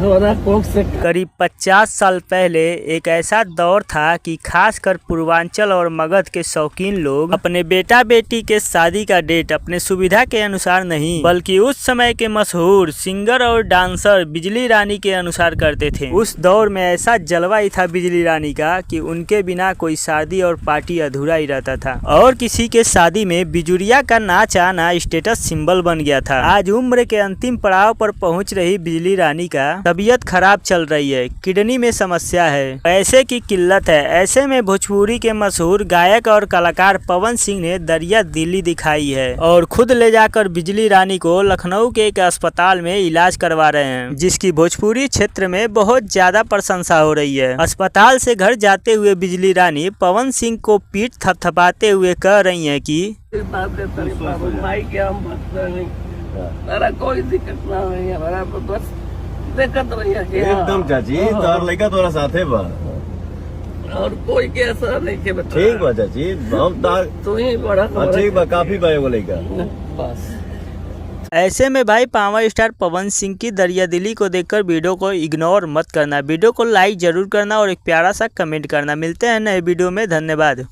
करीब 50 साल पहले एक ऐसा दौर था कि खासकर पूर्वांचल और मगध के शौकीन लोग अपने बेटा बेटी के शादी का डेट अपने सुविधा के अनुसार नहीं बल्कि उस समय के मशहूर सिंगर और डांसर बिजली रानी के अनुसार करते थे। उस दौर में ऐसा जलवा ही था बिजली रानी का कि उनके बिना कोई शादी और पार्टी अधूरा ही रहता था और किसी के शादी में बिजुरिया का नाच आना स्टेटस सिंबल बन गया था। आज उम्र के अंतिम पड़ाव पर पहुंच रही बिजली रानी का तबीयत खराब चल रही है, किडनी में समस्या है, पैसे की किल्लत है। ऐसे में भोजपुरी के मशहूर गायक और कलाकार पवन सिंह ने दरिया दिल्ली दिखाई है और खुद ले जाकर बिजली रानी को लखनऊ के एक अस्पताल में इलाज करवा रहे हैं, जिसकी भोजपुरी क्षेत्र में बहुत ज्यादा प्रशंसा हो रही है। अस्पताल से घर जाते हुए बिजली रानी पवन सिंह को पीठ थपथपाते हुए कह रही है कि कोई दिक्कत ना है, हमारा बस दिक्कत रही है एकदम चाची तोर लड़का तोरा साथे बा और कोई के असर नहीं के बता। ठीक बा चाची, हम तार तू ही बड़ा ठीक बा, काफी बा एगो लड़का बस। ऐसे में भाई पावर स्टार पवन सिंह की दरिया दिली को देखकर वीडियो को इग्नोर मत करना, वीडियो को लाइक जरूर करना और एक प्यारा सा कमेंट करना। मिलते हैं नए वीडियो में, धन्यवाद।